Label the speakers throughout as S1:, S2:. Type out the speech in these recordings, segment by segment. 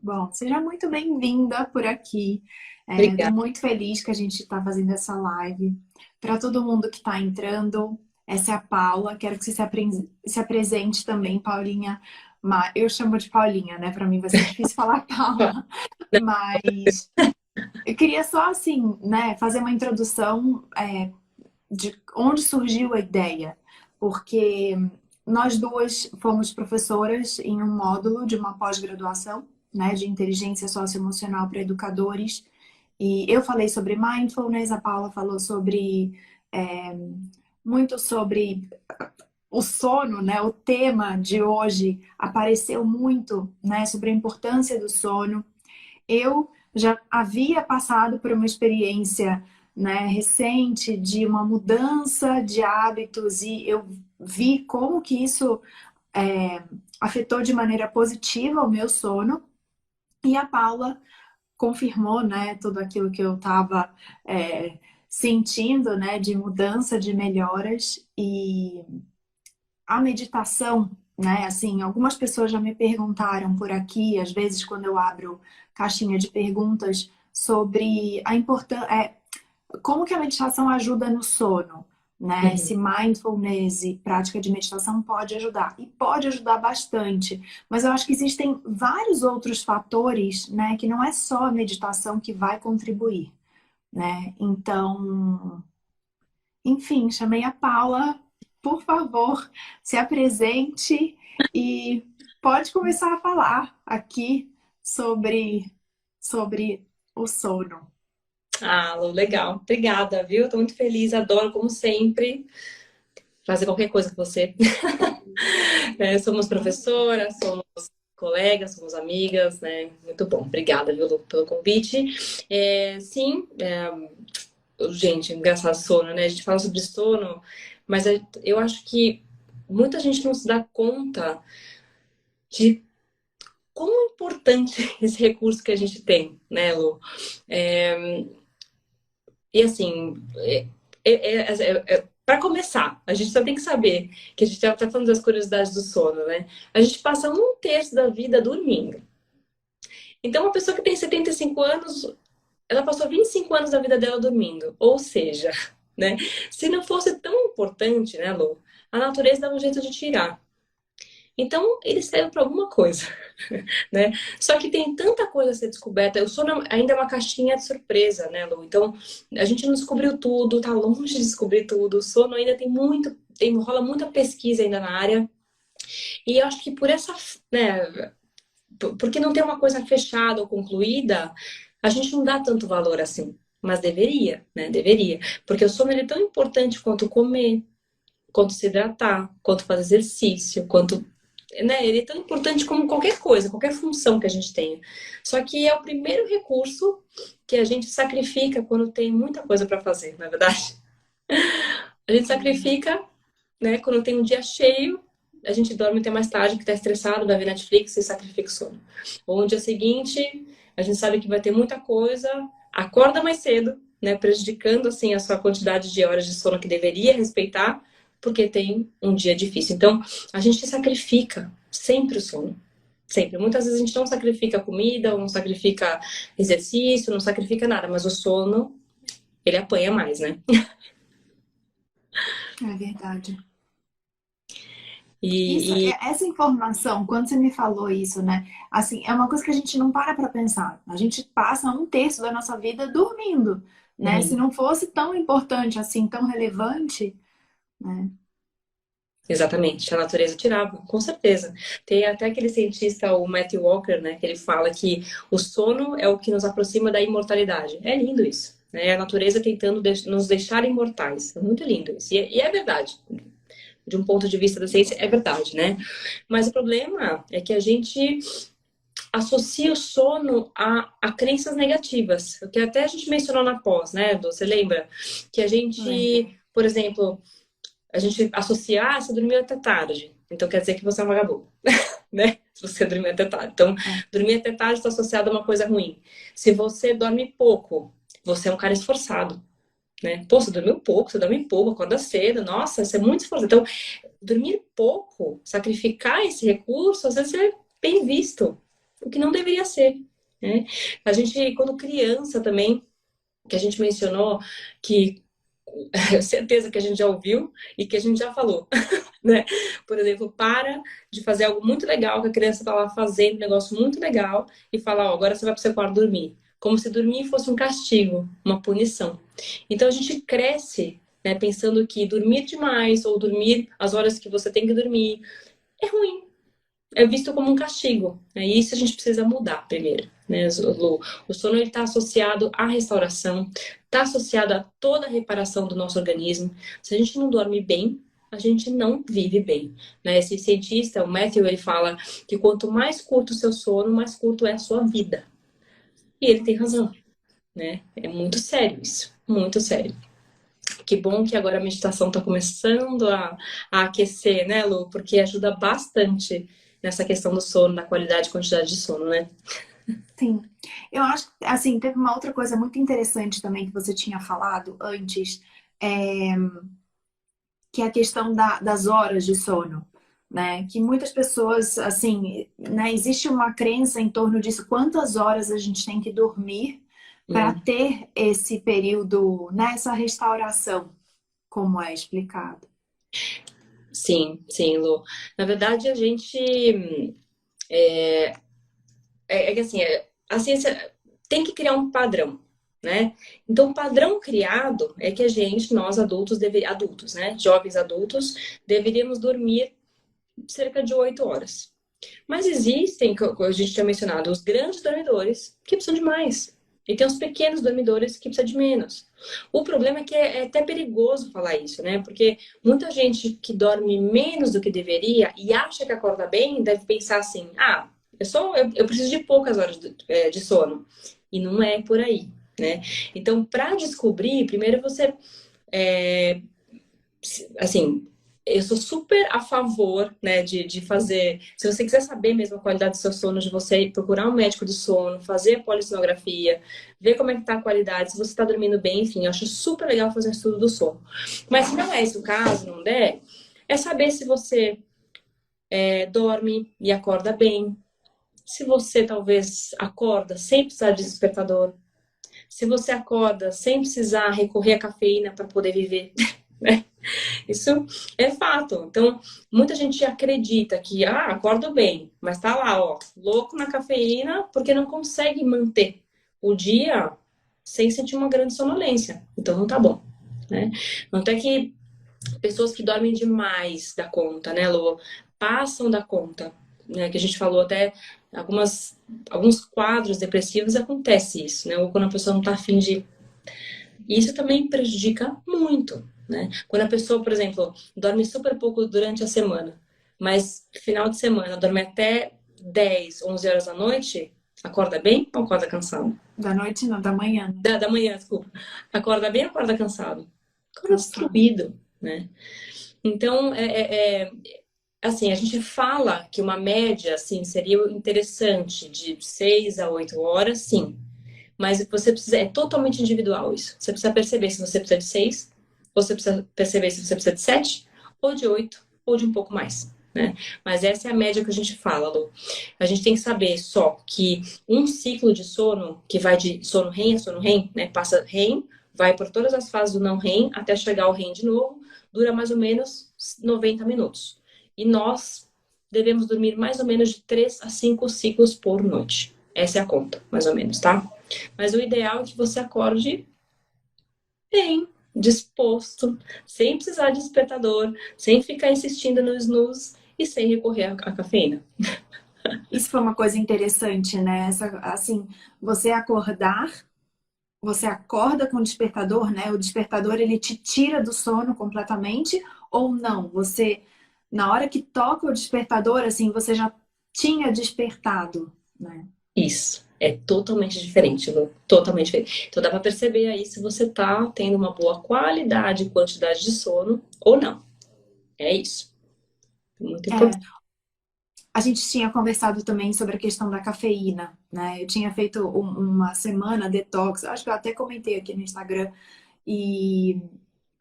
S1: Bom, seja muito bem-vinda por aqui. Estou
S2: Obrigada.
S1: muito feliz que a gente está fazendo essa live. Para todo mundo que está entrando, essa é a Paula. Quero que você se apresente também, Paulinha. Eu chamo de Paulinha, né? Para mim vai ser difícil falar Paula, mas eu queria só assim, né, fazer uma introdução de onde surgiu a ideia, porque nós duas fomos professoras em um módulo de uma pós-graduação, né, de inteligência socioemocional para educadores, e eu falei sobre mindfulness, a Paula falou é, muito sobre o sono, né? O tema de hoje apareceu muito, né, sobre a importância do sono. Eu já havia passado por uma experiência, né, recente de uma mudança de hábitos e eu vi como que isso afetou de maneira positiva o meu sono. E a Paula confirmou, né, tudo aquilo que eu estava sentindo, né, de mudança, de melhoras. E a meditação, né, assim, algumas pessoas já me perguntaram por aqui, às vezes quando eu abro caixinha de perguntas sobre a importância, como que a meditação ajuda no sono, né?
S2: Uhum.
S1: Se mindfulness e prática de meditação pode ajudar. E pode ajudar bastante. Mas eu acho que existem vários outros fatores, né? Que não é só a meditação que vai contribuir, né? Então, enfim, chamei a Paula. Por favor, se apresente e pode começar a falar aqui sobre o sono.
S2: Ah, Lu, legal. Obrigada, viu? Estou muito feliz, adoro, como sempre, fazer qualquer coisa com você. Somos professoras, somos colegas, somos amigas, né? Muito bom. Obrigada, viu, Lu, pelo convite. Sim, gente, engraçado sono, né? A gente fala sobre sono, mas eu acho que muita gente não se dá conta de como é importante esse recurso que a gente tem, né, Lu? É, E assim, para começar, a gente só tem que saber que a gente já está falando das curiosidades do sono, né? A gente passa um terço da vida dormindo. Então, uma pessoa que tem 75 anos, ela passou 25 anos da vida dela dormindo. Ou seja, né? Se não fosse tão importante, né, Lu? A natureza dá um jeito de tirar. Então, ele serve para alguma coisa, né? Só que tem tanta coisa a ser descoberta. O sono ainda é uma caixinha de surpresa, né, Lu? Então, a gente não descobriu tudo, tá longe de descobrir tudo. O sono ainda tem muito, rola muita pesquisa ainda na área. E eu acho que por essa, né, porque não tem uma coisa fechada ou concluída, a gente não dá tanto valor assim. Mas deveria, né? Deveria. Porque o sono ele é tão importante quanto comer, quanto se hidratar, quanto fazer exercício, quanto, né, ele é tão importante como qualquer coisa, qualquer função que a gente tenha. Só que é o primeiro recurso que a gente sacrifica quando tem muita coisa para fazer, na é verdade. A gente sacrifica, né, quando tem um dia cheio, a gente dorme até mais tarde, que está estressado, vai ver Netflix e sacrifica o sono. Ou no dia seguinte, a gente sabe que vai ter muita coisa, acorda mais cedo, né, prejudicando assim a sua quantidade de horas de sono que deveria respeitar, porque tem um dia difícil. Então, a gente sacrifica sempre o sono. Sempre. Muitas vezes a gente não sacrifica comida, ou não sacrifica exercício, não sacrifica nada, mas o sono, ele apanha mais, né?
S1: É verdade. Isso,
S2: E,
S1: essa informação, quando você me falou isso, né? Assim, é uma coisa que a gente não para pensar. A gente passa um terço da nossa vida dormindo, né? Se
S2: Uhum.
S1: não fosse tão importante assim, tão relevante, né?
S2: Exatamente, a natureza tirava, com certeza. Tem até aquele cientista, o Matthew Walker, né, que ele fala que o sono é o que nos aproxima da imortalidade. É lindo isso, né? É a natureza tentando nos deixar imortais. É muito lindo isso. E é verdade. De um ponto de vista da ciência, é verdade, né? Mas o problema é que a gente associa o sono a crenças negativas. O que até a gente mencionou na pós, né, Edu? Você lembra? Que a
S1: Lembro.
S2: gente, por exemplo, a gente associa, ah, você dormiu até tarde, então quer dizer que você é um vagabundo, né? Se você dormiu até tarde. Então,
S1: É,
S2: dormir até tarde está associado a uma coisa ruim. Se você dorme pouco, você é um cara esforçado, né? Pô, você dormiu pouco, você dorme pouco, acorda cedo, nossa, você é muito esforçado. Então, dormir pouco, sacrificar esse recurso, às vezes é bem visto. o que não deveria ser, né? A gente, quando criança também, que a gente mencionou, que certeza que a gente já ouviu e que a gente já falou, né? Por exemplo, para de fazer algo muito legal que a criança está lá fazendo, um negócio muito legal, e fala, ó, agora você vai para o seu quarto dormir. Como se dormir fosse um castigo, uma punição. Então a gente cresce, né, pensando que dormir demais ou dormir as horas que você tem que dormir é ruim, é visto como um castigo. É isso a gente precisa mudar primeiro, né, Lu? O sono ele está associado à restauração, está associado a toda a reparação do nosso organismo. Se a gente não dorme bem, a gente não vive bem, né? Esse cientista, o Matthew, ele fala que quanto mais curto o seu sono, mais curto é a sua vida. E ele tem razão, né? É muito sério isso, muito sério. Que bom que agora a meditação está começando a aquecer, né, Lu? Porque ajuda bastante nessa questão do sono, da qualidade e quantidade de sono, né?
S1: Sim. Eu acho que, assim, teve uma outra coisa muito interessante também que você tinha falado antes, é, que é a questão das horas de sono, né? Que muitas pessoas, assim, né, existe uma crença em torno disso, quantas horas a gente tem que dormir para
S2: Hum.
S1: ter esse período, né, essa restauração, como é explicado.
S2: Sim, sim, Lu. Na verdade, a gente é que assim, a ciência tem que criar um padrão, né? Então, o padrão criado é que a gente, nós adultos, adultos, né? Jovens adultos, deveríamos dormir cerca de 8 horas. Mas existem, como a gente tinha mencionado, os grandes dormidores que precisam de mais. E tem os pequenos dormidores que precisam de menos. O problema é que é até perigoso falar isso, né? Porque muita gente que dorme menos do que deveria e acha que acorda bem, deve pensar assim: ah, eu preciso de poucas horas de sono. E não é por aí, né? Então, para descobrir, primeiro você é, assim, eu sou super a favor, né, de fazer. Se você quiser saber mesmo a qualidade do seu sono, de você ir procurar um médico do sono, fazer a polissonografia, ver como é que tá a qualidade, se você está dormindo bem, enfim, eu acho super legal fazer um estudo do sono. Mas se não é esse o caso, não der, é saber se você dorme e acorda bem, se você talvez acorda sem precisar de despertador, se você acorda sem precisar recorrer à cafeína para poder viver, né? Isso é fato. Então, muita gente acredita que, acordo bem, mas tá lá, ó, louco na cafeína porque não consegue manter o dia sem sentir uma grande sonolência. Então, não tá bom, né? Tanto é que pessoas que dormem demais da conta, né, Lô? Passam da conta, né? Que a gente falou até alguns quadros depressivos acontece isso, né? Ou quando a pessoa não tá afim de e isso também prejudica muito, né? Quando a pessoa, por exemplo, dorme super pouco durante a semana, mas final de semana dorme até 10, 11 horas da noite, acorda bem ou acorda cansado?
S1: Da noite não, da manhã, né?
S2: Da manhã, desculpa. Acorda bem ou acorda cansado? Acorda
S1: Cansado.
S2: destruído, né? Então, assim, a gente fala que uma média, assim, seria interessante de 6 a 8 horas, sim. Mas você precisa, é totalmente individual isso. Você precisa perceber se você precisa de 6, ou você precisa perceber se você precisa de 7, ou de 8, ou de um pouco mais, né? Mas essa é a média que a gente fala, Lu. A gente tem que saber só que um ciclo de sono, que vai de sono REM a sono REM, né? Passa REM, vai por todas as fases do não REM, até chegar ao REM de novo, dura mais ou menos 90 minutos. E nós devemos dormir mais ou menos de 3 a 5 ciclos por noite. Essa é a conta, mais ou menos, tá? Mas o ideal é que você acorde bem, disposto, sem precisar de despertador, sem ficar insistindo no snooze e sem recorrer à cafeína.
S1: Isso foi uma coisa interessante, né? Assim, você acordar, você acorda com o despertador, né? O despertador ele te tira do sono completamente ou não? Você, na hora que toca o despertador, assim, você já tinha despertado, né?
S2: Isso. É totalmente diferente, Lu. Totalmente diferente. Então dá pra perceber aí se você tá tendo uma boa qualidade e quantidade de sono ou não. É isso. Muito
S1: É,
S2: importante.
S1: a gente tinha conversado também sobre a questão da cafeína, né? Eu tinha feito uma semana detox, acho que eu até comentei aqui no Instagram, e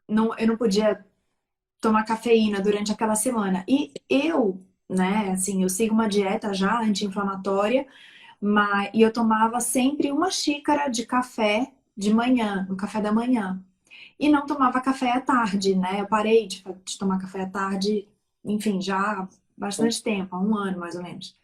S1: eu não podia tomar cafeína durante aquela semana. E eu né? Assim, eu sigo uma dieta já anti-inflamatória, mas e eu tomava sempre uma xícara de café de manhã, no café da manhã. E não tomava café à tarde, né? Eu parei de tomar café à tarde, enfim, já há bastante tempo, há um ano mais ou menos.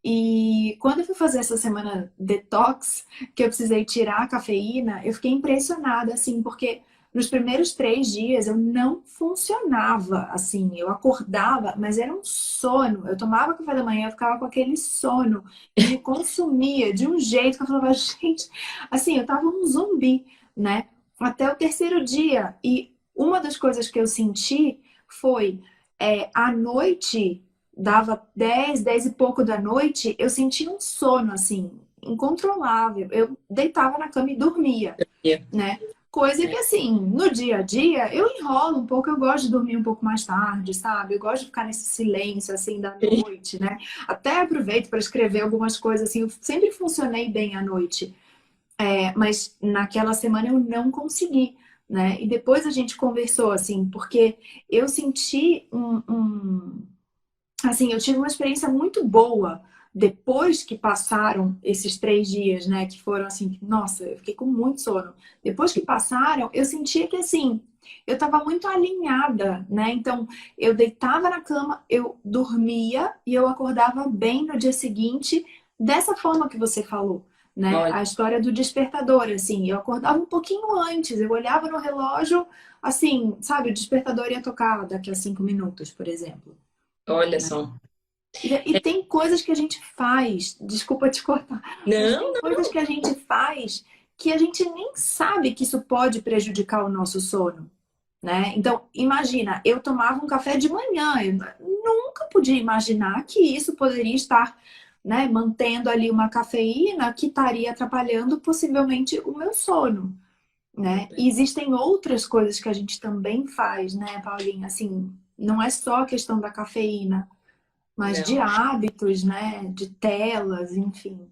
S1: E quando eu fui fazer essa semana detox, que eu precisei tirar a cafeína, eu fiquei impressionada, assim, porque nos primeiros 3 dias eu não funcionava, assim, eu acordava, mas era um sono. Eu tomava café da manhã, eu ficava com aquele sono e me consumia de um jeito que eu falava, gente, assim, eu tava um zumbi, né? Até o terceiro dia. E uma das coisas que eu senti foi à noite dava 10 e pouco da noite, eu sentia um sono assim, incontrolável. Eu deitava na cama e dormia,
S2: É.
S1: né? Coisa que assim, no dia a dia, eu enrolo um pouco, eu gosto de dormir um pouco mais tarde, sabe? Eu gosto de ficar nesse silêncio assim da noite, né? Até aproveito para escrever algumas coisas assim, eu sempre funcionei bem à noite. Mas naquela semana eu não consegui, né? E depois a gente conversou assim, porque eu senti assim, eu tive uma experiência muito boa depois que passaram esses 3 dias, né? Que foram assim, nossa, eu fiquei com muito sono. Depois que passaram, eu sentia que assim, eu estava muito alinhada, né? Então, eu deitava na cama, eu dormia e eu acordava bem no dia seguinte, dessa forma que você falou, né?
S2: Olha,
S1: A história do despertador, assim, eu acordava um pouquinho antes, eu olhava no relógio, assim, sabe, o despertador ia tocar daqui a 5 minutos, por exemplo.
S2: olha só.
S1: E tem coisas que a gente faz, desculpa te cortar, mas
S2: Não,
S1: tem coisas que a gente faz que a gente nem sabe que isso pode prejudicar o nosso sono, né? Então, imagina, eu tomava um café de manhã, eu nunca podia imaginar que isso poderia estar, né, mantendo ali uma cafeína que estaria atrapalhando possivelmente o meu sono, né? E existem outras coisas que a gente também faz, né, Paulinha? Assim, não é só a questão da cafeína mas de
S2: não.
S1: hábitos, né? De telas, enfim.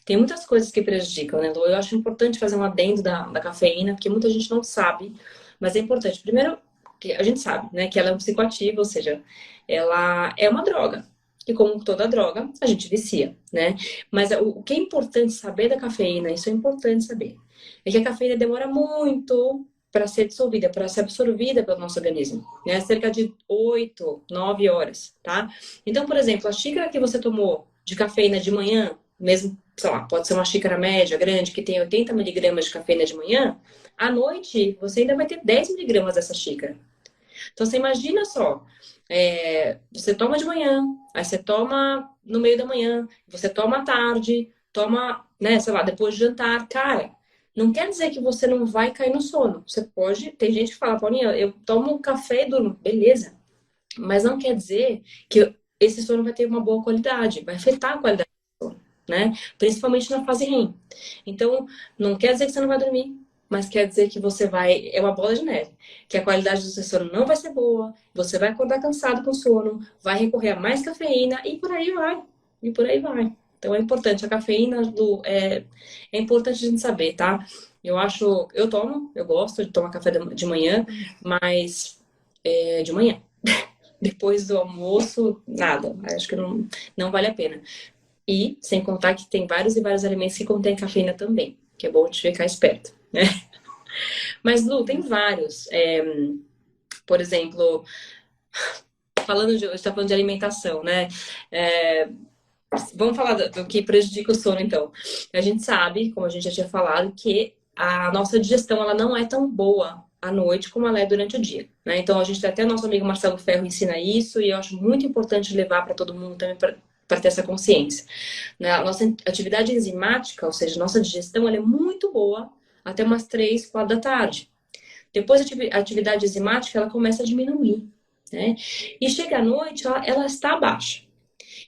S2: Tem muitas coisas que prejudicam, né, Lu? Eu acho importante fazer um adendo da cafeína, porque muita gente não sabe, mas é importante. Primeiro, que a gente sabe, né, que ela é um psicoativo, ou seja, ela é uma droga. E como toda droga, a gente vicia, né? Mas o que é importante saber da cafeína, isso é importante saber, é que a cafeína demora muito para ser dissolvida, para ser absorvida pelo nosso organismo, né? Cerca de 8, 9 horas, tá? Então, por exemplo, a xícara que você tomou de cafeína de manhã, mesmo, sei lá, pode ser uma xícara média, grande, que tem 80 miligramas de cafeína de manhã, à noite você ainda vai ter 10 miligramas dessa xícara. Então você imagina só, você toma de manhã, aí você toma no meio da manhã, você toma à tarde, toma, né, sei lá, depois de jantar. Cara, não quer dizer que você não vai cair no sono. Você pode, tem gente que fala, Paulinha, eu tomo um café e durmo. Beleza, mas não quer dizer que esse sono vai ter uma boa qualidade, vai afetar a qualidade do sono, né? Principalmente na fase REM. Então, não quer dizer que você não vai dormir, mas quer dizer que você vai, é uma bola de neve, que a qualidade do seu sono não vai ser boa, você vai acordar cansado com sono, vai recorrer a mais cafeína e por aí vai, e por aí vai. Então é importante, a cafeína é importante a gente saber, tá? Eu acho, eu tomo, eu gosto de tomar café de manhã, mas de manhã. Depois do almoço, nada. Acho que não vale a pena. E, sem contar que tem vários e vários alimentos que contêm cafeína também, que é bom de ficar esperto, né? Mas, Lu, tem vários. Por exemplo, a gente está falando de alimentação, né? É, vamos falar do que prejudica o sono, então. A gente sabe, como a gente já tinha falado, que a nossa digestão ela não é tão boa à noite como ela é durante o dia, né? Então a gente tem até nosso amigo Marcelo Ferro ensina isso e eu acho muito importante levar para todo mundo também para ter essa consciência, né? A nossa atividade enzimática, ou seja, nossa digestão, ela é muito boa até umas 3, 4 da tarde. Depois a atividade enzimática ela começa a diminuir, né? E chega à noite, ela está baixa.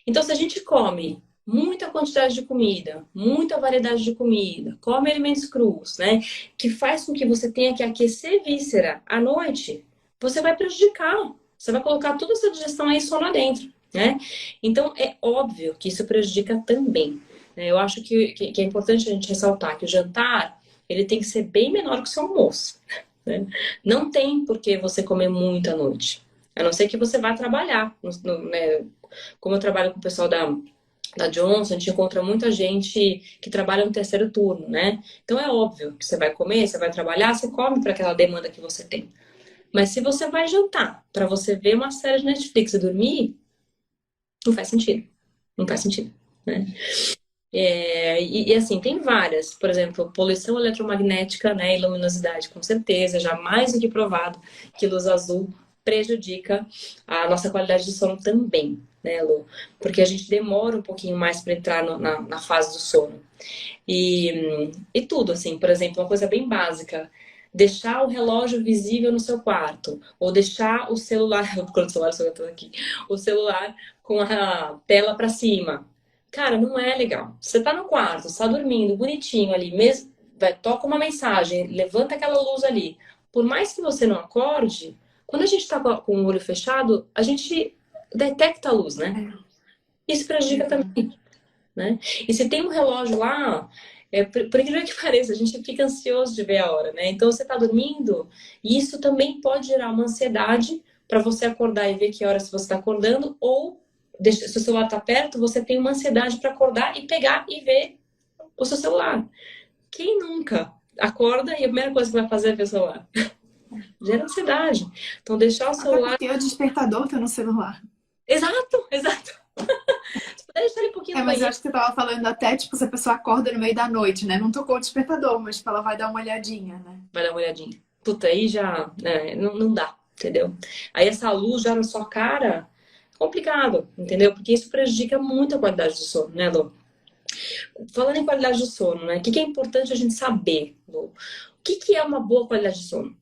S2: Então, se a gente come muita quantidade de comida, muita variedade de comida, come alimentos crus, né, que faz com que você tenha que aquecer víscera à noite, você vai prejudicar. Você vai colocar toda essa digestão aí só lá dentro, né? Então, é óbvio que isso prejudica também, né? Eu acho que é importante a gente ressaltar que o jantar, ele tem que ser bem menor que o seu almoço, né? Não tem por que você comer muito à noite. A não ser que você vá trabalhar, né? Como eu trabalho com o pessoal da Johnson, a gente encontra muita gente que trabalha no terceiro turno, né? Então é óbvio que você vai comer, você vai trabalhar, você come para aquela demanda que você tem. Mas se você vai jantar para você ver uma série de Netflix e dormir, não faz sentido. Não faz sentido, né? Assim, tem várias. Por exemplo, poluição eletromagnética, né, e luminosidade, com certeza, já mais do que provado que luz azul prejudica a nossa qualidade de sono também, né, Lu? Porque a gente demora um pouquinho mais para entrar na fase do sono. E tudo, assim, por exemplo, uma coisa bem básica. Deixar o relógio visível no seu quarto. Ou deixar o celular... Quando o celular, eu tô aqui. O celular com a tela para cima. Cara, não é legal. Você tá no quarto, você tá dormindo, bonitinho ali, mesmo, toca uma mensagem, levanta aquela luz ali. Por mais que você não acorde, quando a gente tá com o olho fechado, a gente detecta a luz, né? Isso prejudica também, né? E se tem um relógio lá, por incrível que pareça, a gente fica ansioso de ver a hora, né? Então você tá dormindo, e isso também pode gerar uma ansiedade para você acordar e ver que horas você está acordando, ou se o celular está perto, você tem uma ansiedade para acordar e pegar e ver o seu celular. Quem nunca acorda e a primeira coisa que vai fazer é ver o celular? Gera ansiedade. Então, deixar o
S1: Até
S2: celular.
S1: porque o despertador tá no celular.
S2: Exato, exato. Você pode deixar ele um pouquinho no
S1: Mas eu
S2: banheiro.
S1: acho que você tava falando até, tipo, se a pessoa acorda no meio da noite, né? Não tocou o despertador, mas tipo, ela vai dar uma olhadinha, né?
S2: Vai dar uma olhadinha. Puta, aí já, né, não dá, entendeu? Aí essa luz já na sua cara, complicado, entendeu? Porque isso prejudica muito a qualidade do sono, né, Lu? Falando em qualidade do sono, né? O que é importante a gente saber, Lu? O que é uma boa qualidade de sono?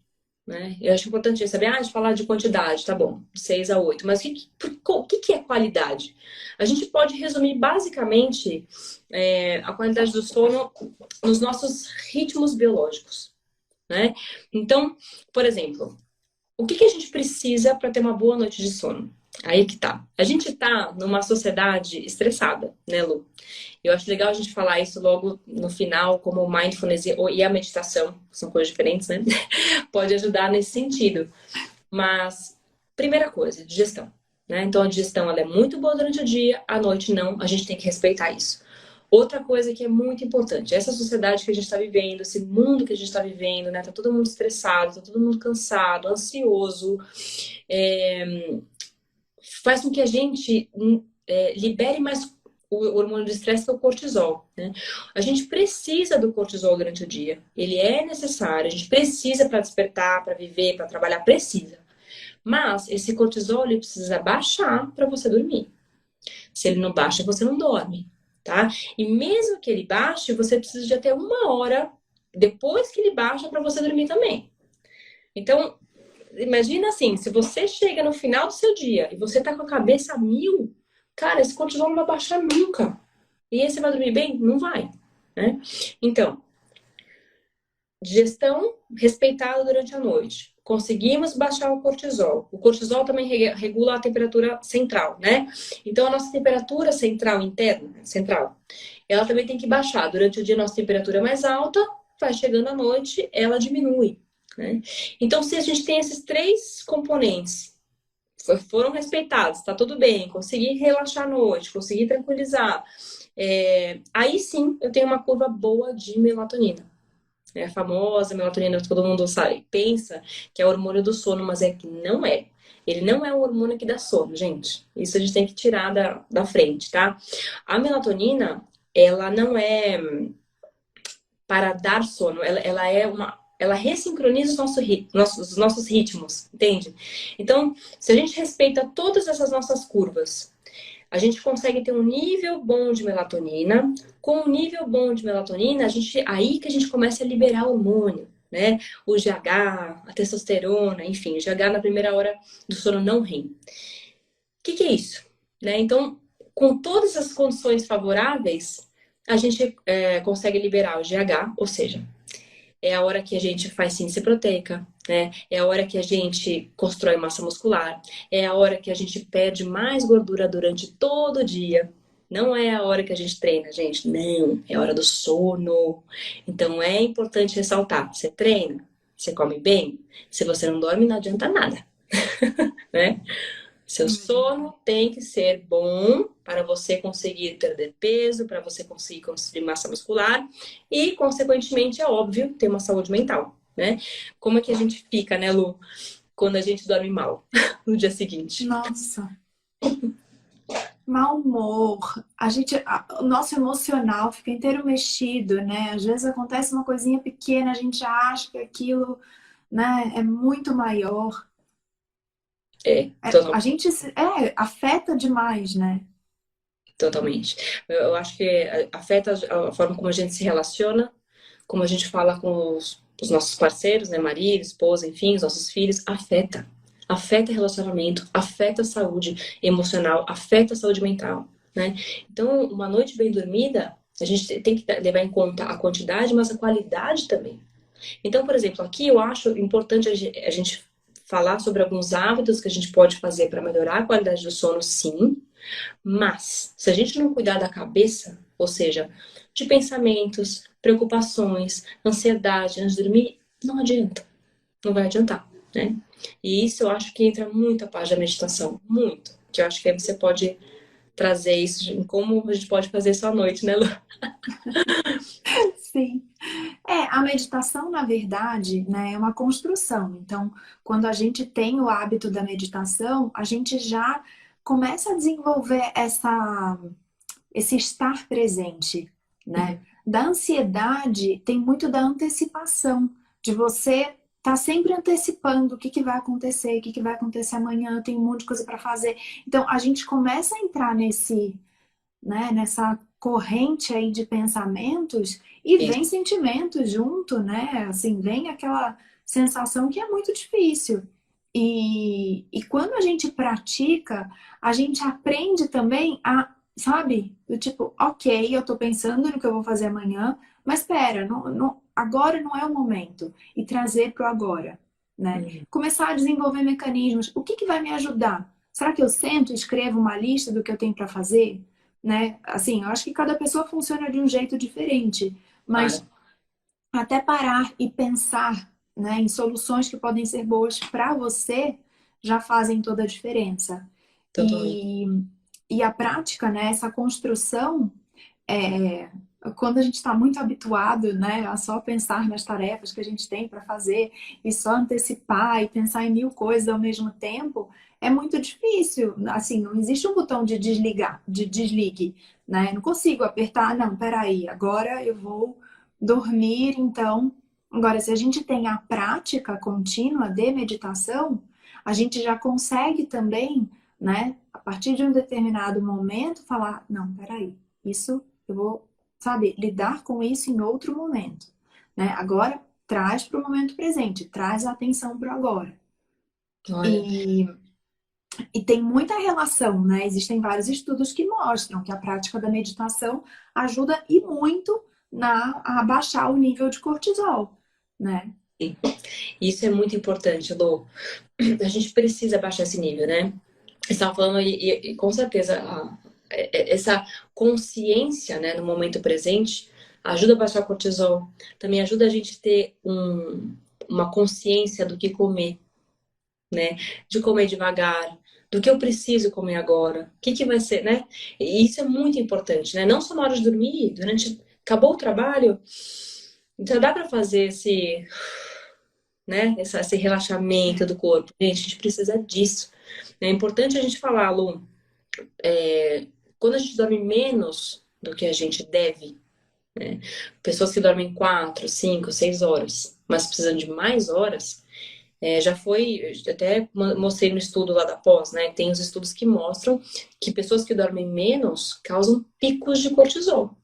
S2: Né? Eu acho importante a gente saber, a gente falar de quantidade, tá bom, 6 a 8, mas o que é qualidade? A gente pode resumir basicamente a qualidade do sono nos nossos ritmos biológicos, né? Então, por exemplo, o que a gente precisa para ter uma boa noite de sono? Aí que tá. A gente tá numa sociedade estressada, né, Lu? Eu acho legal a gente falar isso logo no final, como o mindfulness e a meditação, são coisas diferentes, né? Pode ajudar nesse sentido. Mas, primeira coisa, digestão. Né? Então, a digestão ela é muito boa durante o dia, à noite não, a gente tem que respeitar isso. Outra coisa que é muito importante, essa sociedade que a gente está vivendo, esse mundo que a gente está vivendo, né? Tá todo mundo estressado, tá todo mundo cansado, ansioso, faz com que a gente libere mais o hormônio do estresse, que é o cortisol. Né? A gente precisa do cortisol durante o dia. Ele é necessário, a gente precisa para despertar, para viver, para trabalhar, precisa. Mas esse cortisol ele precisa baixar para você dormir. Se ele não baixa, você não dorme, tá? E mesmo que ele baixe, você precisa de até 1 hora depois que ele baixa para você dormir também. Então, imagina assim, se você chega no final do seu dia e você tá com a cabeça a mil, cara, esse cortisol não vai baixar nunca. E aí você vai dormir bem? Não vai, né? Então, digestão respeitada durante a noite. Conseguimos baixar o cortisol. O cortisol também regula a temperatura central, né? Então, a nossa temperatura central interna, central, ela também tem que baixar. Durante o dia, a nossa temperatura é mais alta, vai chegando à noite, ela diminui. Né? Então, se a gente tem esses 3 componentes, foram respeitados, tá tudo bem, consegui relaxar à noite, consegui tranquilizar, aí sim eu tenho uma curva boa de melatonina. É a famosa melatonina que todo mundo sabe, pensa que é o hormônio do sono, mas é que não é. Ele não é o hormônio que dá sono, gente. Isso a gente tem que tirar da frente, tá? A melatonina, ela não é para dar sono, ela ressincroniza os nossos ritmos, entende? Então, se a gente respeita todas essas nossas curvas, a gente consegue ter um nível bom de melatonina. Com um nível bom de melatonina, aí que a gente começa a liberar hormônio, né? O GH, a testosterona, enfim, o GH na primeira hora do sono não REM. O que é isso? Né? Então, com todas as condições favoráveis, a gente consegue liberar o GH, ou seja, é a hora que a gente faz síntese proteica, né? É a hora que a gente constrói massa muscular, é a hora que a gente perde mais gordura durante todo o dia. Não é a hora que a gente treina, gente. Não, é a hora do sono. Então é importante ressaltar: você treina, você come bem. Se você não dorme, não adianta nada. né? Seu sono tem que ser bom para você conseguir perder peso, para você conseguir construir massa muscular e, consequentemente, é óbvio, ter uma saúde mental, né? Como é que a gente fica, né, Lu, quando a gente dorme mal no dia seguinte?
S1: Nossa, mau humor. O nosso emocional fica inteiro mexido, né? Às vezes acontece uma coisinha pequena, a gente acha que aquilo, né, é muito maior.
S2: É,
S1: A gente afeta demais, né?
S2: totalmente. Eu acho que afeta a forma como a gente se relaciona, como a gente fala com os nossos parceiros, né, marido, esposa, enfim, os nossos filhos, afeta. Afeta relacionamento, afeta a saúde emocional, afeta a saúde mental, né? Então, uma noite bem dormida, a gente tem que levar em conta a quantidade, mas a qualidade também. Então, por exemplo, aqui eu acho importante a gente falar sobre alguns hábitos que a gente pode fazer para melhorar a qualidade do sono, sim, mas, se a gente não cuidar da cabeça, ou seja, de pensamentos, preocupações, ansiedade antes de dormir, não adianta. Não vai adiantar, né? E isso eu acho que entra muito a parte da meditação. Muito. Que eu acho que aí você pode trazer isso em como a gente pode fazer isso à noite, né, Lu?
S1: Sim. A meditação, na verdade, né, é uma construção. Então, quando a gente tem o hábito da meditação, a gente já começa a desenvolver esse estar presente, né? Da ansiedade tem muito da antecipação, de você estar sempre antecipando o que que vai acontecer, o que que vai acontecer amanhã, tem um monte de coisa para fazer. Então, a gente começa a entrar né, nessa corrente aí de pensamentos e
S2: Isso.
S1: vem sentimentos junto, né? Assim, vem aquela sensação que é muito difícil. E quando a gente pratica, a gente aprende também a, sabe, do tipo, ok, eu tô pensando no que eu vou fazer amanhã, mas espera, agora não é o momento. E trazer para o agora, né? Começar a desenvolver mecanismos. O que que vai me ajudar? Será que eu sento e escrevo uma lista do que eu tenho para fazer? Né? Assim, eu acho que cada pessoa funciona de um jeito diferente,
S2: Claro,
S1: mas até parar e pensar, né, em soluções que podem ser boas para você já fazem toda a diferença.
S2: totalmente.
S1: E, e a prática, né, essa construção, é, quando a gente está muito habituado, né, a só pensar nas tarefas que a gente tem para fazer e só antecipar e pensar em mil coisas ao mesmo tempo, é muito difícil. Assim, não existe um botão de desligar, de desligue, né? Não consigo apertar, não, peraí, agora eu vou dormir, então. Agora, se a gente tem a prática contínua de meditação, a gente já consegue também, né, a partir de um determinado momento, falar, não, peraí, isso eu vou, sabe, lidar com isso em outro momento, né? Agora traz para o momento presente, traz a atenção para o agora.
S2: Olha,
S1: E, e tem muita relação, né? Existem vários estudos que mostram que a prática da meditação ajuda e muito a baixar o nível de cortisol, né?
S2: isso é muito importante, Lu. A gente precisa baixar esse nível, né? Você estava falando, e com certeza, essa consciência, né, no momento presente ajuda a baixar o cortisol. Também ajuda a gente a ter uma consciência do que comer, né? De comer devagar, do que eu preciso comer agora, o que que vai ser, né? E isso é muito importante, né? Não só na hora de dormir, durante... Acabou o trabalho, já dá para fazer né? Esse relaxamento do corpo. Gente, a gente precisa disso. É importante a gente falar, Lu, quando a gente dorme menos do que a gente deve, né? Pessoas que dormem 4, 5, 6 horas, mas precisam de mais horas, já foi, até mostrei no estudo lá da pós, né? Tem os estudos que mostram que pessoas que dormem menos causam picos de cortisol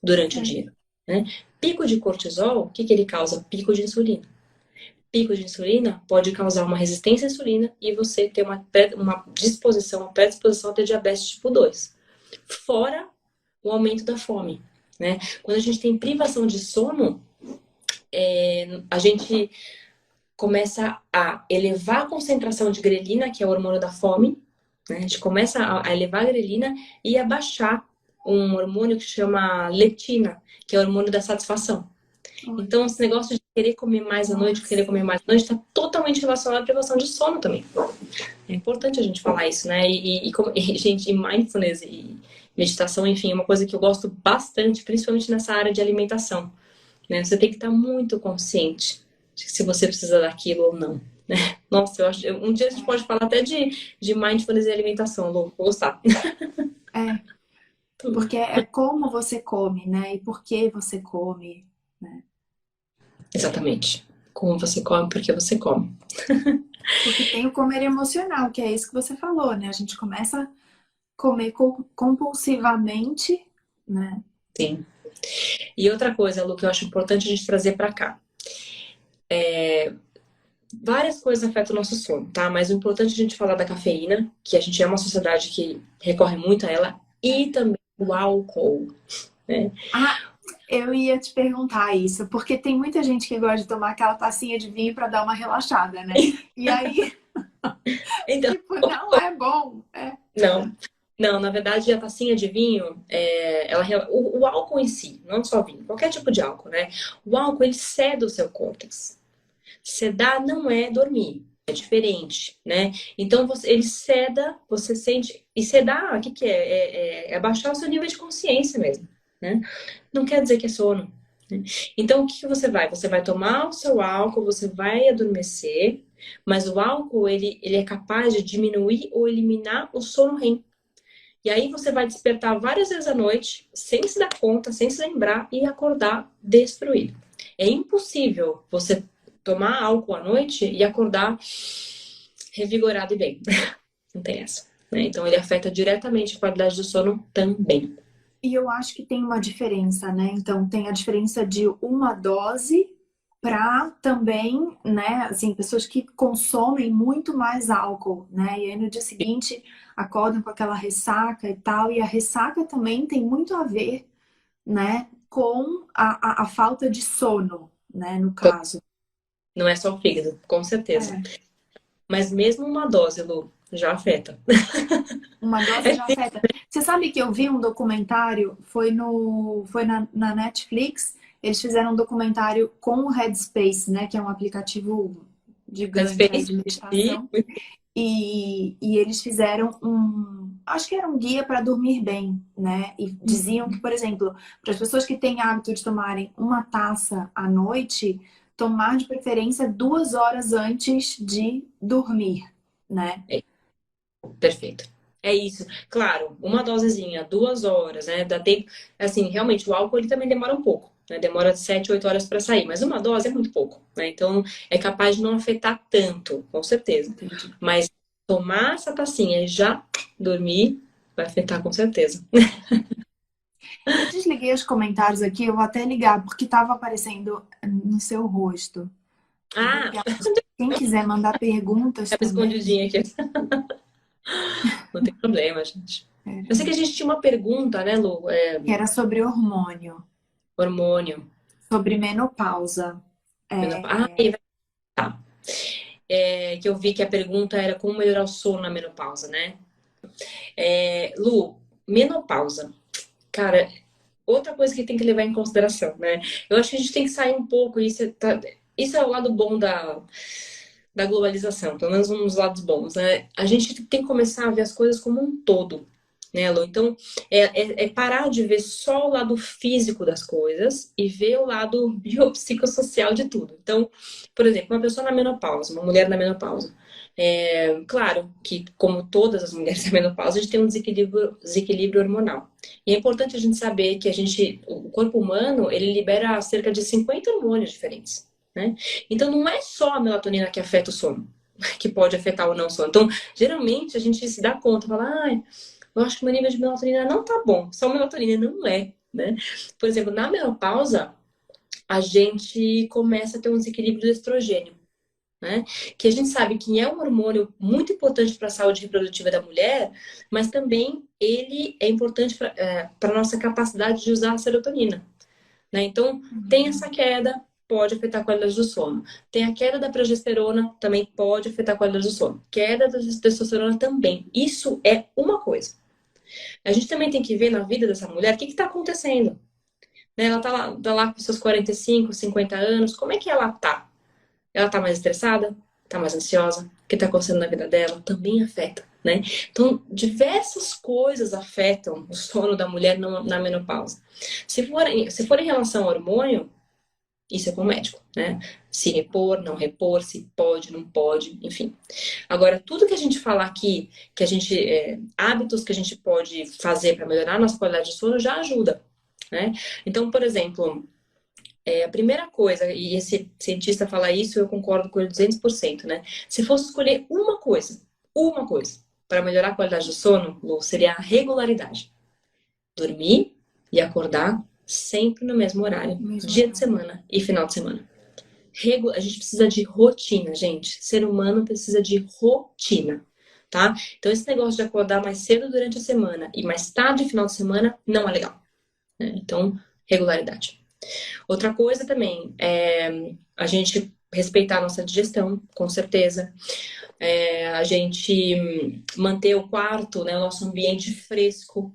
S2: durante o
S1: É,
S2: dia, né? Pico de cortisol, o que que ele causa? Pico de insulina. Pico de insulina pode causar uma resistência à insulina e você ter uma disposição, uma predisposição a ter diabetes tipo 2. Fora o aumento da fome, né? Quando a gente tem privação de sono, a gente começa a elevar a concentração de grelina, que é o hormônio da fome, né? A gente começa a elevar a grelina e a baixar um hormônio que chama leptina, que é o hormônio da satisfação. Então, esse negócio de querer comer mais à noite, querer comer mais à noite, está totalmente relacionado à privação de sono também. É importante a gente falar isso, né? Gente, e mindfulness e meditação, enfim, é uma coisa que eu gosto bastante, principalmente nessa área de alimentação, né? Você tem que estar muito consciente de se você precisa daquilo ou não, né? Nossa, eu acho... Um dia a gente pode falar até de mindfulness e alimentação, Lu. Vou gostar.
S1: É, porque é como você come, né? E por que você come, né?
S2: Exatamente. Como você come, porque você come.
S1: Porque tem o comer emocional, que é isso que você falou, né? A gente começa a comer compulsivamente, né?
S2: Sim. E outra coisa, Lu, que eu acho importante a gente trazer para cá. Várias coisas afetam o nosso sono, tá? Mas o importante é a gente falar da cafeína, que a gente é uma sociedade que recorre muito a ela, e também o álcool, né?
S1: Ah, eu ia te perguntar isso, porque tem muita gente que gosta de tomar aquela tacinha de vinho para dar uma relaxada, né? E aí,
S2: Então,
S1: tipo, não é bom. É.
S2: não. Não, na verdade, a tacinha de vinho, o álcool em si, não só vinho, qualquer tipo de álcool, né? O álcool, ele ceda o seu córtex. Sedar não é dormir, é diferente, né? Então, ele seda, você sente... E sedar, o que que é? É abaixar o seu nível de consciência mesmo, né? Não quer dizer que é sono, né? Então, o que que você vai? Você vai tomar o seu álcool, você vai adormecer, mas o álcool, ele é capaz de diminuir ou eliminar o sono REM. E aí você vai despertar várias vezes à noite, sem se dar conta, sem se lembrar, e acordar destruído. É impossível você tomar álcool à noite e acordar revigorado e bem. Não tem essa, né? Então ele afeta diretamente a qualidade do sono também.
S1: E eu acho que tem uma diferença, né? Então, tem a diferença de uma dose para também, né? Assim, pessoas que consomem muito mais álcool, né? E aí no dia seguinte acordam com aquela ressaca e tal. E a ressaca também tem muito a ver, né? Com a falta de sono, né? No caso.
S2: Não é só o fígado, com certeza.
S1: É.
S2: Mas mesmo uma dose, Lu, já afeta.
S1: Uma dose já afeta. Você sabe que eu vi um documentário, foi na Netflix, eles fizeram um documentário com o Headspace, né? Que é um aplicativo gigante aí de meditação. E eles fizeram acho que era um guia para dormir bem, né? E diziam que, por exemplo, para as pessoas que têm hábito de tomarem uma taça à noite, tomar de preferência 2 horas antes de dormir, né?
S2: Perfeito. É isso. Claro, uma dosezinha, 2 horas, né? Dá tempo. Assim, realmente, o álcool ele também demora um pouco, né? Demora 7, 8 horas para sair, mas uma dose é muito pouco, né? Então, é capaz de não afetar tanto, com certeza.
S1: Entendi.
S2: Mas tomar essa tacinha e já dormir vai afetar com certeza.
S1: Eu desliguei os comentários aqui, eu vou até ligar, porque estava aparecendo no seu rosto. Eu vou
S2: Ah,
S1: ligar. Quem quiser mandar perguntas
S2: tá
S1: também.
S2: escondidinha aqui. Não tem problema, gente. Eu sei que
S1: Peraí.
S2: a gente tinha uma pergunta, né, Lu?
S1: Que era sobre hormônio,
S2: Hormônio.
S1: sobre menopausa.
S2: Ah, tá. Que eu vi que a pergunta era como melhorar o sono na menopausa, né? Lu, menopausa. Cara, outra coisa que tem que levar em consideração, né? Eu acho que a gente tem que sair um pouco, isso é o lado bom da globalização, pelo menos um dos lados bons, né? A gente tem que começar a ver as coisas como um todo, né, Lu? Então, é parar de ver só o lado físico das coisas e ver o lado biopsicossocial de tudo. Então, por exemplo, uma pessoa na menopausa, uma mulher na menopausa, claro que, como todas as mulheres na menopausa, a gente tem um desequilíbrio hormonal. E é importante a gente saber que o corpo humano, ele libera cerca de 50 hormônios diferentes, né? Então, não é só a melatonina que afeta o sono, que pode afetar ou não o sono. Então, geralmente, a gente se dá conta, fala, eu acho que o meu nível de melatonina não tá bom. Só melatonina não é, né? Por exemplo, na menopausa, a gente começa a ter um desequilíbrio do estrogênio, né? Que a gente sabe que é um hormônio muito importante para a saúde reprodutiva da mulher, mas também ele é importante para a nossa capacidade de usar a serotonina, né? Então, tem essa queda, pode afetar a qualidade do sono. Tem a queda da progesterona, também pode afetar a qualidade do sono. Queda da testosterona também. Isso é uma coisa. A gente também tem que ver na vida dessa mulher o que está acontecendo. né? Ela tá lá com seus 45, 50 anos, como é que ela tá? Ela tá mais estressada? Tá mais ansiosa? O que tá acontecendo na vida dela? Também afeta, né? Então, diversas coisas afetam o sono da mulher na menopausa. Se for em relação ao hormônio, isso é com o médico, né? Se repor, se pode, não pode, enfim. Agora, tudo que a gente falar aqui, que a gente, hábitos que a gente pode fazer para melhorar a nossa qualidade de sono já ajuda, né? Então, por exemplo, a primeira coisa, e esse cientista fala isso, eu concordo com ele 200%, né? Se fosse escolher uma coisa para melhorar a qualidade do sono, Lu, seria a regularidade. Dormir e acordar sempre no mesmo horário,
S1: Mesmo
S2: dia de
S1: horário.
S2: semana e final de semana. A gente precisa de rotina, gente. Ser humano precisa de rotina, tá? Então, esse negócio de acordar mais cedo durante a semana e mais tarde no final de semana não é legal, né? Então, regularidade. Outra coisa também é a gente respeitar a nossa digestão, com certeza. A gente manter o quarto, né, o nosso ambiente fresco.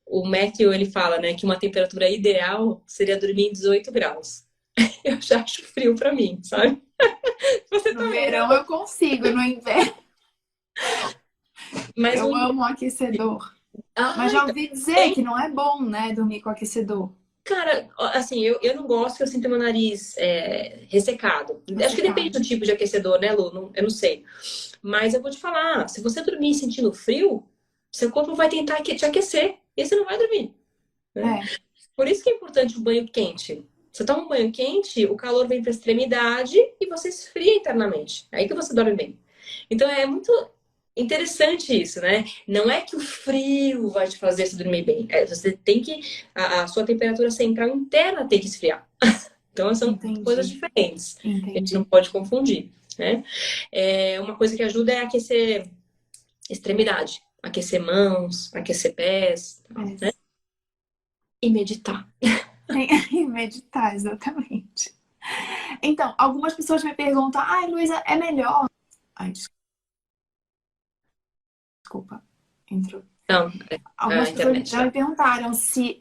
S2: O Matthew, ele fala, né, que uma temperatura ideal seria dormir em 18 graus. Eu já acho frio pra mim, sabe? Você
S1: No
S2: também, né?
S1: verão eu consigo, no inverno
S2: Mas o
S1: eu amo o aquecedor. Mas
S2: Ai,
S1: já ouvi dizer que não é bom, né, dormir com aquecedor.
S2: cara, assim, eu não gosto que eu sinta meu nariz ressecado. Acho que depende
S1: Ressecado.
S2: do tipo de aquecedor, né, Lu? Eu não sei. Mas eu vou te falar, se você dormir sentindo frio, seu corpo vai tentar te aquecer e você não vai dormir, né?
S1: É,
S2: Por isso que é importante o banho quente. Você toma um banho quente, o calor vem para a extremidade e você esfria internamente. É aí que você dorme bem. Então é muito interessante isso, né? Não é que o frio vai te fazer se dormir bem. Você tem que. A sua temperatura central interna tem que esfriar. Então são coisas
S1: entendi.
S2: diferentes. A gente não
S1: Entendi.
S2: pode confundir, né? Uma coisa que ajuda é aquecer extremidade. Aquecer mãos, aquecer pés,
S1: É.
S2: né? E meditar.
S1: E meditar, exatamente. Então, algumas pessoas me perguntam, ai, Luísa, é melhor. Ai, desculpa, entrou.
S2: Não, a
S1: Algumas pessoas
S2: internet
S1: já
S2: tá.
S1: me perguntaram se